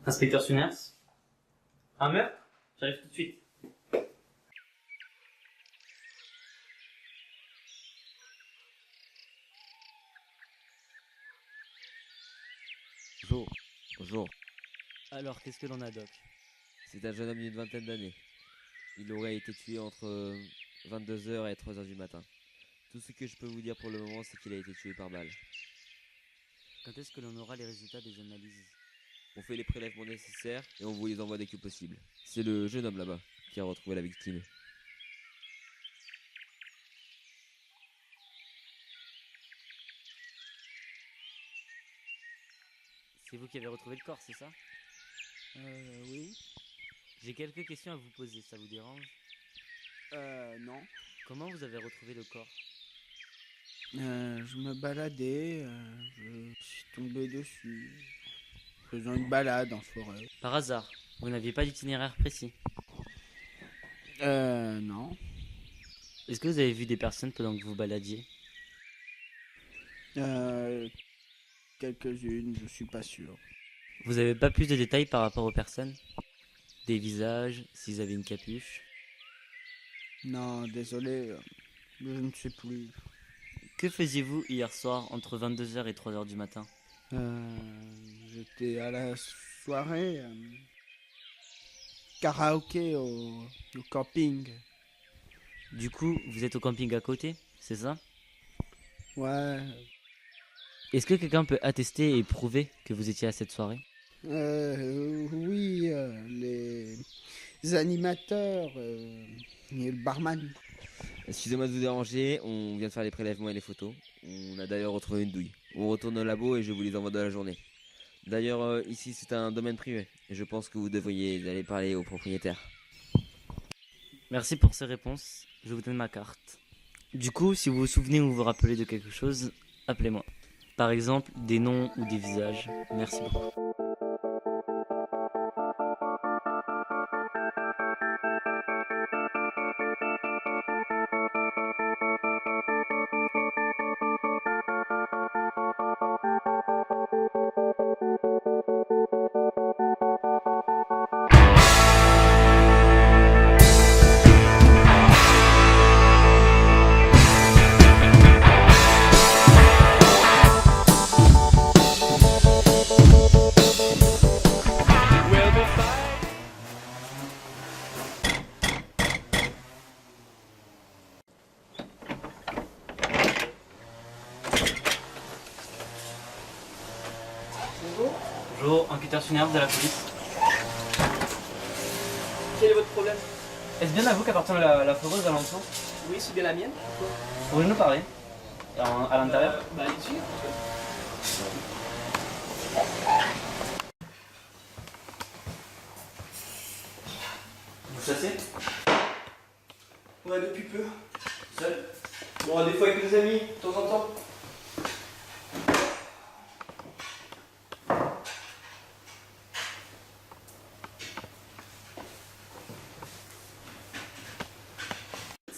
Inspecteur Suners? Un meurtre? J'arrive tout de suite. Bonjour. Bonjour. Alors, qu'est-ce que l'on a, Doc? C'est un jeune homme d'une vingtaine d'années. Il aurait été tué entre 22h et 3h du matin. Tout ce que je peux vous dire pour le moment, c'est qu'il a été tué par balle. Quand est-ce que l'on aura les résultats des analyses? On fait les prélèvements nécessaires et on vous les envoie dès que possible. C'est le jeune homme là-bas qui a retrouvé la victime. C'est vous qui avez retrouvé le corps, c'est ça? Oui. J'ai quelques questions à vous poser, ça vous dérange? Non. Comment vous avez retrouvé le corps? Je me baladais, je suis tombé dessus, faisant une balade en forêt. Par hasard, vous n'aviez pas d'itinéraire précis. Non. Est-ce que vous avez vu des personnes pendant que vous baladiez? Quelques-unes, je suis pas sûr. Vous avez pas plus de détails par rapport aux personnes? Des visages, s'ils avaient une capuche? Non, désolé, je ne sais plus. Que faisiez-vous hier soir entre 22h et 3h du matin? J'étais à la soirée, karaoké au camping. Du coup, vous êtes au camping à côté, c'est ça? Ouais. Est-ce que quelqu'un peut attester et prouver que vous étiez à cette soirée? Oui, les animateurs et le barman. Excusez-moi de vous déranger, on vient de faire les prélèvements et les photos. On a d'ailleurs retrouvé une douille. On retourne au labo et je vous les envoie dans la journée. D'ailleurs, ici c'est un domaine privé. Et je pense que vous devriez aller parler au propriétaire. Merci pour ces réponses, je vous donne ma carte. Du coup, si vous vous souvenez ou vous vous rappelez de quelque chose, appelez-moi. Par exemple, des noms ou des visages. Merci beaucoup. Bonjour, enquêteur Suners de la police. Quel est votre problème? Est-ce bien à vous qu'appartient la forêt aux alentours? Oui, c'est bien la mienne. Pourriez-vous nous parler? À l'intérieur? Bah, allez-y. Vous chassez? Ouais, depuis peu. Seul. Bon, des fois avec mes amis, de temps en temps.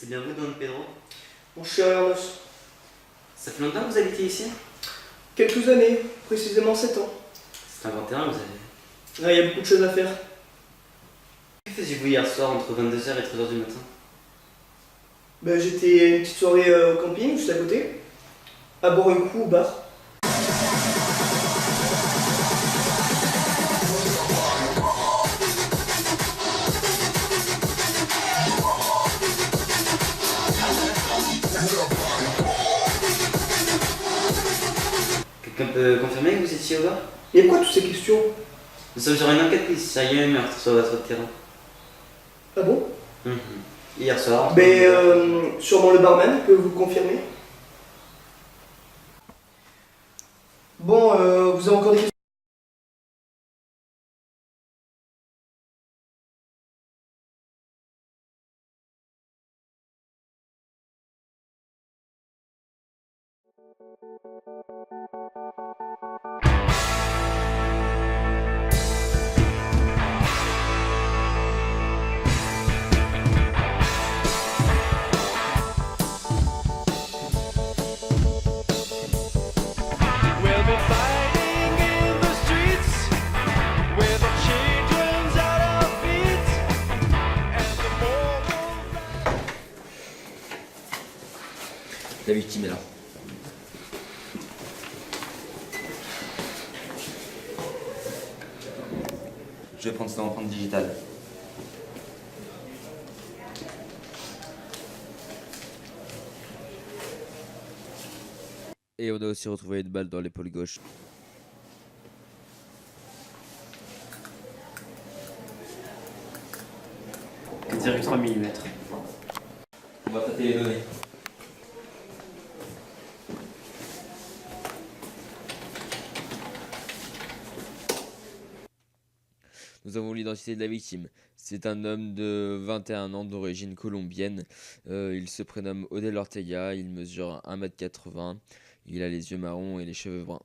C'est bien vous, Don Pedro? Mon cher Ernest. Ça fait longtemps que vous habitez ici? Quelques années, précisément 7 ans. C'est un grand terrain que vous avez. Là, il y a beaucoup de choses à faire. Que faisiez-vous hier soir entre 22h et 3h du matin? Bah, j'étais à une petite soirée au camping, juste à côté. À boire un coup au bar. Quelqu'un peut confirmer que vous étiez au bar? Et pourquoi toutes ces questions? Nous sommes sur une enquête policière, il y a eu un meurtre sur votre terrain. Ah bon? Hier soir. Mais sûrement le barman peut vous confirmer. Bon, vous avez encore des questions? We'll be fighting in the streets with a La victime est là. Je vais prendre cette empreinte digitale. Et on a aussi retrouvé une balle dans l'épaule gauche. – 3 mm. On va tâter les données. Nous avons l'identité de la victime. C'est un homme de 21 ans d'origine colombienne. Il se prénomme Odel Ortega. Il mesure 1m80. Il a les yeux marrons et les cheveux bruns.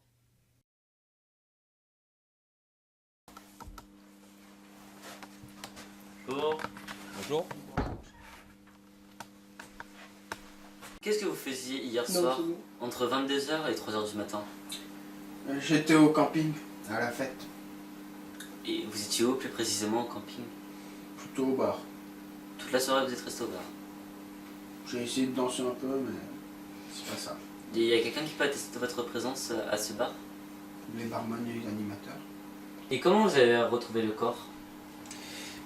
Bonjour. Qu'est-ce que vous faisiez hier Non, soir c'est bon. entre 22h et 3h du matin? J'étais au camping, à la fête, Et vous étiez où plus précisément au camping? plutôt au bar. Toute la soirée vous êtes resté au bar. J'ai essayé de danser un peu, mais c'est pas ça. Et il y a quelqu'un qui peut attester de votre présence à ce bar? Les barman et les animateurs. Et comment vous avez retrouvé le corps?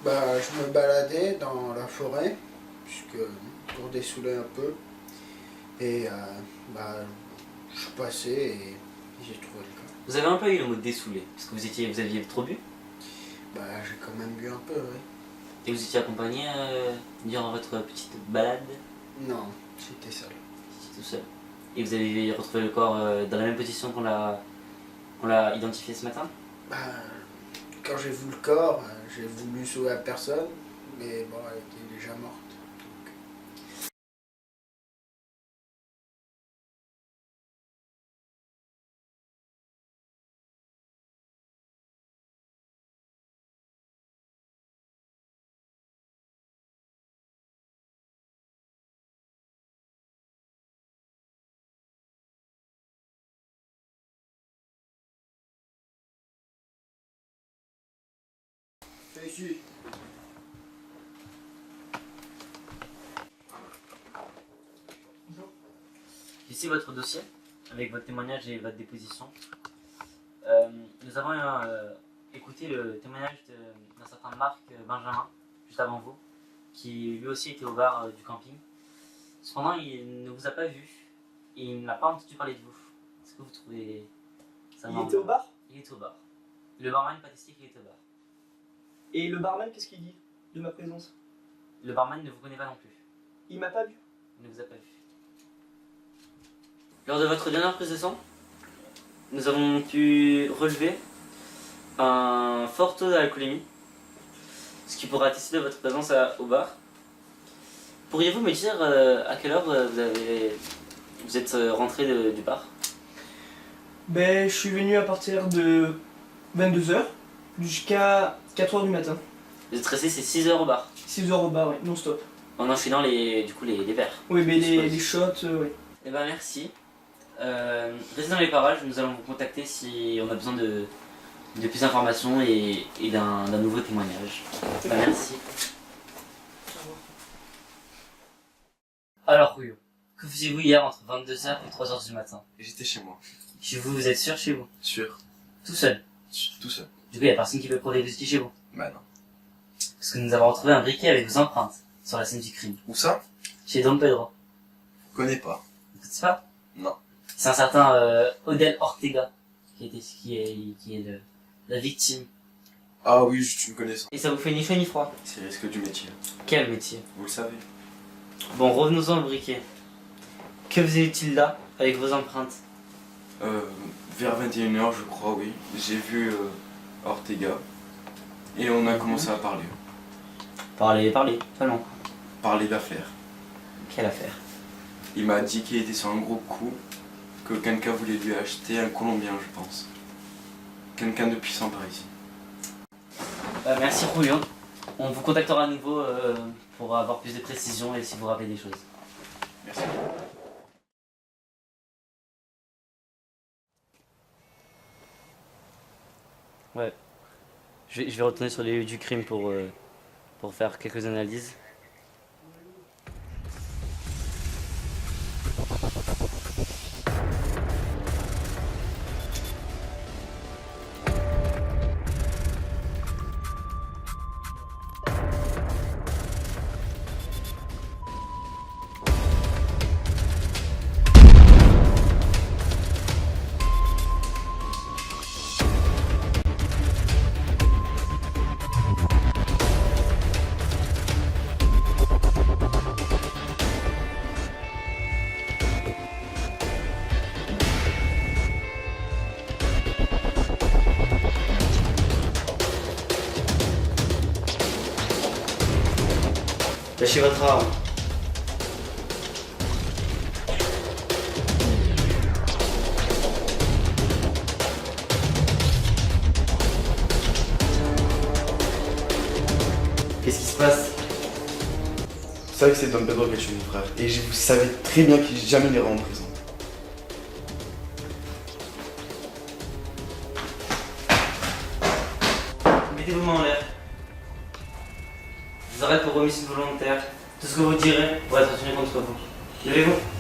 Bah, je me baladais dans la forêt, puisque pour dessouler un peu. Et bah, je suis passé et j'ai trouvé le corps. Vous avez un peu eu le mot dessoulé, parce que vous aviez trop bu? Bah, j'ai quand même bu un peu, oui. Et vous étiez accompagné durant votre petite balade? Non, j'étais seul. Vous étiez tout seul. Et vous avez retrouvé le corps dans la même position qu'on l'a identifié ce matin? Bah, quand j'ai vu le corps, j'ai voulu sauver la personne, mais bon, elle était déjà morte. C'est ici. Ici votre dossier, avec votre témoignage et votre déposition. Nous avons écouté le témoignage d'un certain Marc Benjamin, juste avant vous, qui lui aussi était au bar du camping. Cependant, il ne vous a pas vu et il n'a pas entendu parler de vous. Est-ce que vous trouvez ça Il normal? était au bar? Il était au bar. Le barman peut attester qu'il était au bar. Et le barman, qu'est-ce qu'il dit de ma présence? Le barman ne vous connaît pas non plus. Il m'a pas vu. Il ne vous a pas vu. Lors de votre dernière prise de sang, nous avons pu relever un fort taux d'alcoolémie, ce qui pourra attester de votre présence au bar. Pourriez-vous me dire à quelle heure vous êtes rentré du bar? Ben, je suis venu à partir de 22h jusqu'à 4h du matin. Vous êtes resté ces 6 heures au bar, 6h au bar, ouais, non-stop. en enchaînant les verres. Oui, mais Je suppose. les shots, ouais. Eh ben merci. Restez dans les parages, nous allons vous contacter si on a besoin de plus d'informations et d'un nouveau témoignage. Ben, merci. Alors Rouillon, que faisiez-vous hier entre 22h et 3h du matin? J'étais chez moi. Chez vous, vous êtes sûr chez vous? Sûr. Tout seul? Tout seul. Du coup, il n'y a personne qui peut prouver que vous étiez chez vous? Bah non. Parce que nous avons retrouvé un briquet avec vos empreintes sur la scène du crime. Où ça? Chez Don Pedro. Je connais pas. Vous ne connaissez pas? Non. C'est un certain Odel Ortega qui est la victime. Ah oui, tu me connais ça. Et ça vous fait ni chaud ni froid? C'est le risque du métier. Quel métier? Vous le savez. Bon, revenons-en au briquet. Que faisait-il là, avec vos empreintes? Vers 21h, je crois, oui. J'ai vu Ortega. Et on a commencé à parler. Parlez, seulement. Parler d'affaires. Quelle affaire? Il m'a dit qu'il était sur un gros coup. Que quelqu'un voulait lui acheter un Colombien, je pense. Quelqu'un de puissant par ici. Merci Rouillon. On vous contactera à nouveau pour avoir plus de précisions et si vous rappelez des choses. Merci. Ouais. Je vais retourner sur les lieux du crime pour faire quelques analyses. Lâchez votre arme. Qu'est-ce qui se passe? Vous savez que c'est Don Pedro qui a tué mon frère. Et vous savez très bien qu'il jamais n'ira en prison. Mettez vos mains en l'air. Je vous arrête pour homicide volontaire. Tout ce que vous direz pourra être tenu contre vous. Levez-vous.